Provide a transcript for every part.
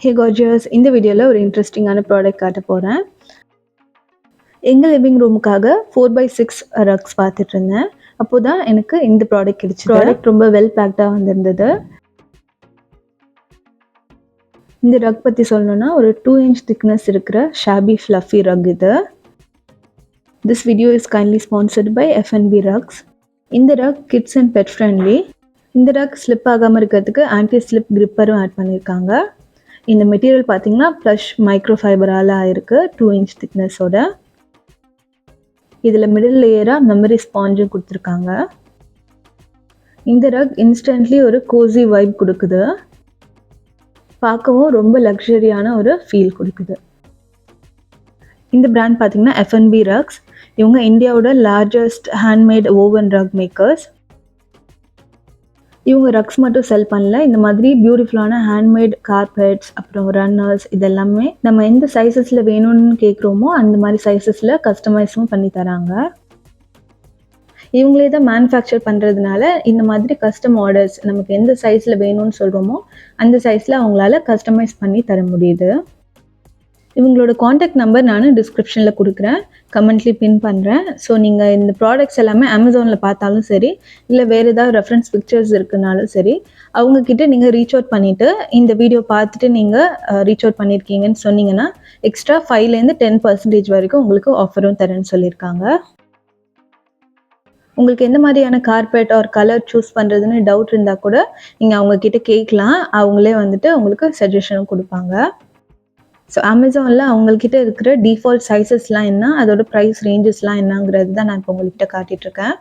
ஹே gorgeous, இந்த வீடியோவில் ஒரு இன்ட்ரெஸ்டிங்கான ப்ராடக்ட் காட்ட போகிறேன். எங்கள் லிவிங் ரூமுக்காக 4x6 ரக்ஸ் பார்த்துட்டு இருந்தேன். அப்போ தான் எனக்கு இந்த ப்ராடக்ட் கிடைச்சிது. ப்ராடக்ட் ரொம்ப வெல் பேக்டாக வந்திருந்தது. இந்த ரக் பற்றி சொல்லணும்னா ஒரு 2 inch திக்னஸ் இருக்கிற ஷாபி ஃப்ளஃபி ரக் இது. This video is kindly sponsored by F&B rugs. இந்த rug kids and pet friendly. இந்த ரக் ஸ்லிப் ஆகாமல் இருக்கிறதுக்கு ஆன்டி ஸ்லிப் கிரிப்பரும் ஆட் பண்ணியிருக்காங்க. இந்த மெட்டீரியல் பார்த்தீங்கன்னா ப்ளஷ் மைக்ரோ ஃபைபரால் ஆயிருக்கு 2 inch திக்னஸோட. இதில் மிடில் லேயராக மெமரி ஸ்பாஞ்சும் கொடுத்துருக்காங்க. இந்த ரக் இன்ஸ்டன்ட்லி ஒரு கோசி வைப் கொடுக்குது. பார்க்கவும் ரொம்ப லக்ஸரியான ஒரு ஃபீல் கொடுக்குது. இந்த பிராண்ட் பார்த்தீங்கன்னா F&B ரக்ஸ். இவங்க இந்தியாவோட largest handmade woven rug makers. இவங்க ரக்ஸ் மட்டும் செல் பண்ணல, இந்த மாதிரி பியூட்டிஃபுல்லான ஹேண்ட்மேட் கார்பெட்ஸ் அப்புறம் ரன்னர்ஸ் இதெல்லாமே நம்ம எந்த சைஸஸில் வேணும்னு கேட்குறோமோ அந்த மாதிரி சைஸஸில் கஸ்டமைஸும் பண்ணி தராங்க. இவங்களே தான் மேனுஃபேக்சர் பண்ணுறதுனால இந்த மாதிரி கஸ்டம் ஆர்டர்ஸ் நமக்கு எந்த சைஸில் வேணும்னு சொல்கிறோமோ அந்த சைஸில் அவங்களால கஸ்டமைஸ் பண்ணி தர முடியுது. இவங்களோட காண்டாக்ட் நம்பர் நான் டிஸ்கிரிப்ஷனில் கொடுக்குறேன், கமெண்ட்லி பின் பண்ணுறேன். ஸோ நீங்கள் இந்த ப்ராடக்ட்ஸ் எல்லாமே அமேசானில் பார்த்தாலும் சரி, இல்லை வேறு ஏதாவது ரெஃபரன்ஸ் பிக்சர்ஸ் இருக்குனாலும் சரி, அவங்கக்கிட்ட நீங்கள் ரீச் அவுட் பண்ணிவிட்டு இந்த வீடியோ பார்த்துட்டு நீங்கள் ரீச் அவுட் பண்ணியிருக்கீங்கன்னு சொன்னீங்கன்னா எக்ஸ்ட்ரா 5லேருந்து 10% வரைக்கும் உங்களுக்கு ஆஃபரும் தரேன்னு சொல்லியிருக்காங்க. உங்களுக்கு எந்த மாதிரியான கார்பெட் ஆர் கலர் சூஸ் பண்ணுறதுன்னு டவுட் இருந்தால் கூட நீங்கள் அவங்கக்கிட்ட கேட்கலாம். அவங்களே வந்துட்டு உங்களுக்கு சஜஷனும் கொடுப்பாங்க. ஸோ அமேசானில் அவங்கக்கிட்ட இருக்கிற டிஃபால்ட் சைஸஸ்லாம் என்ன, அதோட ப்ரைஸ் ரேஞ்சஸ்லாம் என்னங்கிறது தான் நான் இப்போ உங்கள்கிட்ட காட்டிகிட்ருக்கேன்.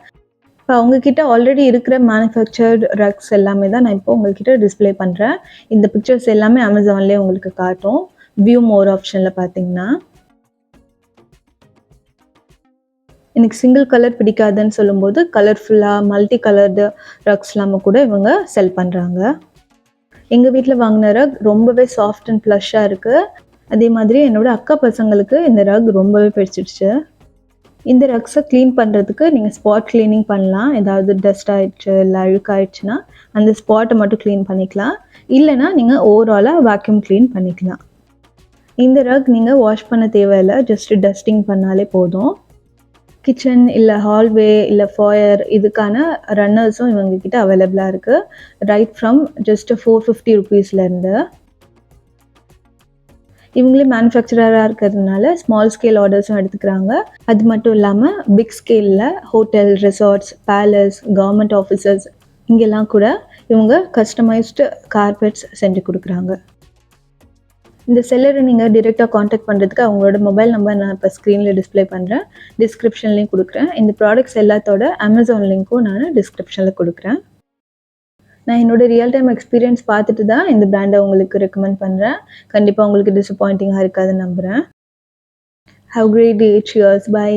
இப்போ அவங்கக்கிட்ட ஆல்ரெடி இருக்கிற மேனுஃபேக்சர்டு ரக்ஸ் எல்லாமே தான் நான் இப்போ உங்கள்கிட்ட டிஸ்பிளே பண்ணுறேன். இந்த பிக்சர்ஸ் எல்லாமே அமேசான்லேயே உங்களுக்கு காட்டும். வியூ மோர் ஆப்ஷனில் பார்த்தீங்கன்னா எனக்கு சிங்கிள் கலர் பிடிக்காதுன்னு சொல்லும்போது கலர்ஃபுல்லாக மல்டி கலர்டு ரக்ஸ்லாமல் கூட இவங்க செல் பண்ணுறாங்க. எங்கள் வீட்டில் வாங்கின ரக் ரொம்பவே சாஃப்ட் அண்ட் ப்ளஷ்ஷாக இருக்குது. அதே மாதிரி என்னோட அக்கா பசங்களுக்கு இந்த ரக் ரொம்பவே பிடிச்சிடுச்சு. இந்த ரக்ஸை க்ளீன் பண்ணுறதுக்கு நீங்கள் ஸ்பாட் க்ளீனிங் பண்ணலாம். ஏதாவது டஸ்ட் ஆகிடுச்சு இல்லை அழுக்காயிடுச்சுன்னா அந்த ஸ்பாட்டை மட்டும் க்ளீன் பண்ணிக்கலாம். இல்லைனா நீங்கள் ஓவராலாக வேக்யூம் க்ளீன் பண்ணிக்கலாம். இந்த ரக் நீங்கள் வாஷ் பண்ண தேவையில்லை, ஜஸ்ட்டு டஸ்டிங் பண்ணாலே போதும். கிச்சன் இல்லை ஹால்வே இல்லை ஃபாயர் இதுக்கான ரன்னர்ஸும் இவங்கக்கிட்ட அவைலபிளாக இருக்குது. Right from just 450 ருபீஸ்லேருந்து. இவங்களே மேனுஃபேக்சராக இருக்கிறதுனால ஸ்மால் ஸ்கேல் ஆர்டர்ஸும் எடுத்துக்கிறாங்க. அது மட்டும் இல்லாமல் பிக் ஸ்கேலில் hotel, resorts, palace, government offices இங்கெல்லாம் கூட இவங்க கஸ்டமைஸ்டு கார்பெட்ஸ் செஞ்சு கொடுக்குறாங்க. இந்த செல்லரை நீங்கள் டிரெக்டாக காண்டாக்ட் பண்ணுறதுக்கு அவங்களோட மொபைல் நம்பர் நான் இப்போ ஸ்க்ரீனில் டிஸ்பிளே பண்ணுறேன், டிஸ்கிரிப்ஷன்லேயும் கொடுக்குறேன். இந்த ப்ராடக்ட்ஸ் எல்லாத்தோட அமேசான் லிங்க்கும் நான் டிஸ்கிரிப்ஷனில் கொடுக்குறேன். நான் என்னோட ரியல் டைம் எக்ஸ்பீரியன்ஸ் பார்த்துட்டு தான் இந்த பிராண்டை உங்களுக்கு ரெக்கமெண்ட் பண்ணுறேன். கண்டிப்பாக உங்களுக்கு டிசப்பாயிண்டிங்காக இருக்காதுன்னு நம்புகிறேன். Have great day. Cheers. By.